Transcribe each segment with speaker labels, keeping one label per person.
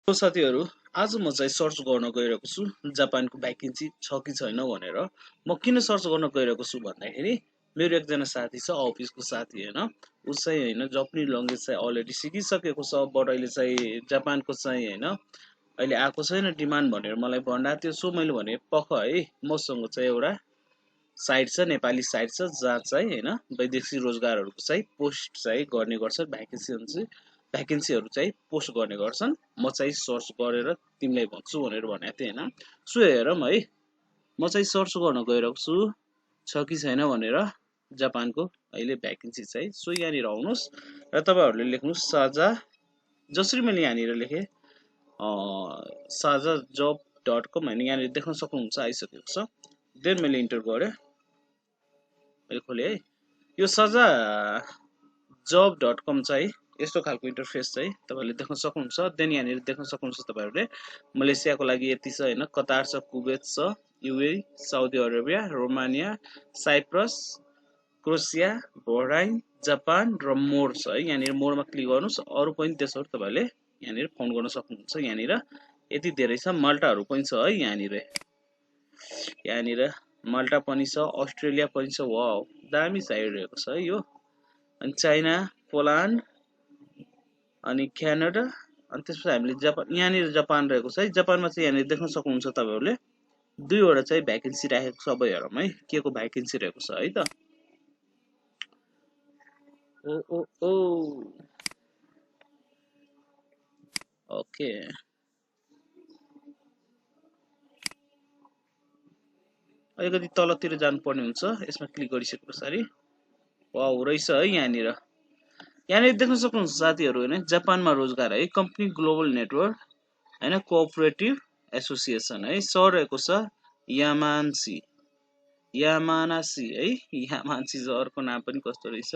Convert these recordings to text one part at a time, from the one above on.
Speaker 1: साथीहरु आज म चाहिँ सर्च गर्न गइरहेको छु जापानको भ्याकेन्सी छ कि छैन भनेर। म किन सर्च गर्न गइरहेको छु भन्दाखेरि मेरो एकजना साथी छ, अफिसको साथी हैन, उ चाहिँ हैन जापानी ल्याङ्ग्वेज चाहिँ अलरेडी सिकिसकेको छ, बट अहिले चाहिँ जापानको चाहिँ हैन अहिले आएको छैन डिमान्ड भनेर मलाई भन्दा थियो। सो मैले भने पख है, मसँग चाहिँ एउटा साइट छ, नेपाली साइट छ, जहाँ चाहिँ हैन वैदेशिक रोजगारहरूको चाहिँ पोस्ट चाहिँ गर्ने गर्छ, भ्याकेन्सीहरू चाहिँ पोस्ट गर्ने गर्छन्। म चाहिँ सर्च गरेर तिमीलाई भन्छु भनेर भनेको थिएँ हैन। सो हेरौँ है, म चाहिँ सर्च गर्न गइरहेको छु छ कि छैन भनेर जापानको अहिले भ्याकेन्सी चाहिँ। सो यहाँनिर आउनुहोस् र तपाईँहरूले लेख्नुहोस् साझा, जसरी मैले यहाँनिर लेखेँ साझा जब .com हैन, यहाँनिर देख्न सक्नुहुन्छ आइसकेको छ। देन मैले इन्टर गरेँ, मैले खोलेँ है। यो साझा job.com चाहिँ यस्तो खालको इन्टरफेस चाहिँ तपाईहरुले देख्न सक्नुहुन्छ। देन यहाँनिर देख्न सक्नुहुन्छ तपाईहरुले मलेसियाको लागि यति छ हैन, कतार छ, कुवेत छ, UAE, Saudi Arabia, Romania, Cyprus, Croatia, Bahrain, Japan र मोर छ है। यहाँनिर मोरमा क्लिक गर्नुस्, अरु पनि देशहरु तपाईहरुले यहाँनिर फाउन्ड गर्न सक्नुहुन्छ। यहाँनिर यति धेरै छ, माल्टाहरु पनि छ है। यहाँनिर माल्टा पनि छ, अस्ट्रेलिया पनि छ। वाउ, दामी चाहिरहेको छ है यो। अनि चाइना, पोल्यान्ड, अनि क्यानाडा, अनि त्यसपछि हामीले जापान, यहाँनिर जापान रहेको छ है। जापानमा चाहिँ यहाँनिर देख्न सक्नुहुन्छ तपाईहरुले दुईवटा चाहिँ भ्याकेन्सी राखेको छ। अब हेरौँ है के को भ्याकेन्सी रहेको छ है त। ओके, अलिकति तलतिर जानुपर्ने हुन्छ, यसमा क्लिक गरिसके पछाडि वाउ रहेछ है। यहाँनिर देख्न सक्नुहुन्छ साथीहरु हैन, जापानमा रोजगार है, कम्पनी ग्लोबल नेटवर्क हैन, कोअपरेटिभ एसोसिएसन है, सर रहेको छ यामानासी है। यामानासी सरको नाम पनि कस्तो रहेछ,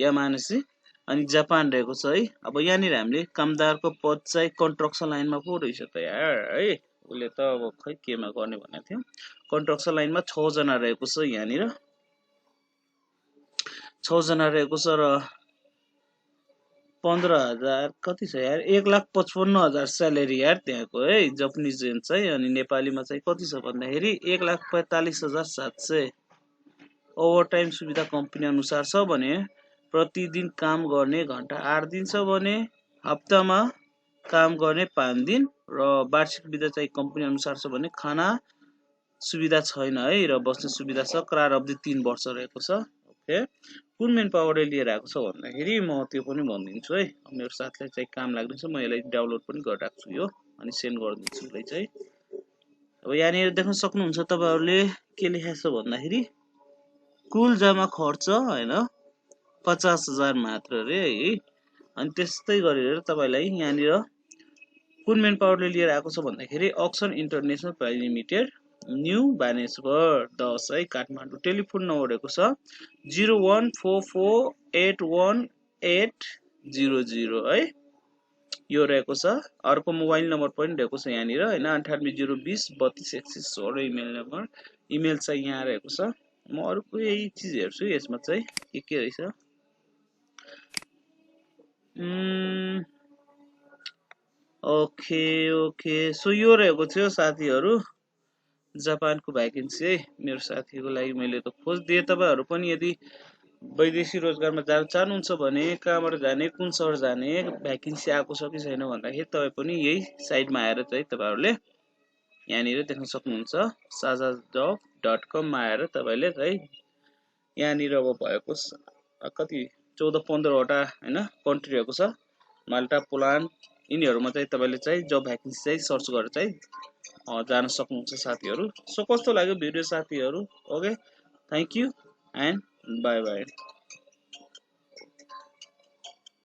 Speaker 1: यामानासी। अनि जापान रहेको छ है। अब यहाँनिर हामीले कामदारको पद चाहिँ कन्स्ट्रक्सन लाइनमा पो रहेछ त यार है। उसले त अब खै केमा गर्ने भनेको थियो। कन्स्ट्रक्सन लाइनमा 6 जना रहेको छ, यहाँनिर 6 जना रहेको छ र 15,000 कति छ यार, 1,55,000 स्यालेरी यार त्यहाँको है, जापानिज रेन्ज चाहिँ। अनि नेपालीमा चाहिँ कति छ भन्दाखेरि 1,45,700। ओभरटाइम सुविधा कम्पनी अनुसार छ भने प्रतिदिन काम गर्ने घण्टा 8 दिन छ भने हप्तामा काम गर्ने 5 दिन र वार्षिक विधा चाहिँ कम्पनी अनुसार छ भने खाना सुविधा छैन है र बस्ने सुविधा छ। करार अवधि 3 वर्ष रहेको छ। ओके, कुन मेन पावरले लिएर आएको छ भन्दाखेरि म त्यो पनि भनिदिन्छु है। मेरो साथीलाई चाहिँ काम लाग्दैछ, म यसलाई डाउनलोड पनि गरिराख्छु यो, अनि सेन्ड गरिदिन्छु उसलाई चाहिँ। अब यहाँनिर देख्न सक्नुहुन्छ तपाईहरुले के लेखेको छ भन्दाखेरि कुल जम्मा खर्च हैन 50,000 मात्र रे है। अनि त्यस्तै गरेर तपाईलाई यहाँनिर कुन मेन पावरले लिएर आएको छ भन्दाखेरि auction international private limited, new Baneshwar 10 है, काठमाडौँ। टेलिफोन नम्बर रहेको छ 0144811800 है, यो रहेको छ। अर्को मोबाइल नम्बर पनि रहेको छ यहाँनिर हैन, 9802023116 इमेल नम्बर, इमेल चाहिँ यहाँ रहेको छ। म अरुको यही चीज हेर्छु यसमा चाहिँ के रहेछ। ओके, सो यो रहेको थियो साथीहरु जापानको भ्याकेन्सी है। मेरो साथीको लागि मैले त खोजिदिएँ। तपाईहरु पनि यदि वैदेशिक रोजगारमा जान चाहनुहुन्छ भने कहाँबाट जाने, कुन शहर जाने, भ्याकेन्सी आएको छ कि छैन भन्दाखेरि तपाई पनि यही साइटमा आएर चाहिँ तपाईहरुले यहाँनिर देख्न सक्नुहुन्छ साझा job.com मा आएर तपाईले चाहिँ यहाँनिर अब भएको कति 14-15 वटा हैन कन्ट्री रहेको छ, माल्टा, पोल्यान्ड, यिनीहरुमा चाहिँ तपाईले चाहिँ जब भ्याकेन्सी चाहिँ सर्च गरेर चाहिँ जान सक्नुहुन्छ साथीहरु। सो कस्तो लाग्यो भिडियो साथीहरु? Okay, thank you and bye bye.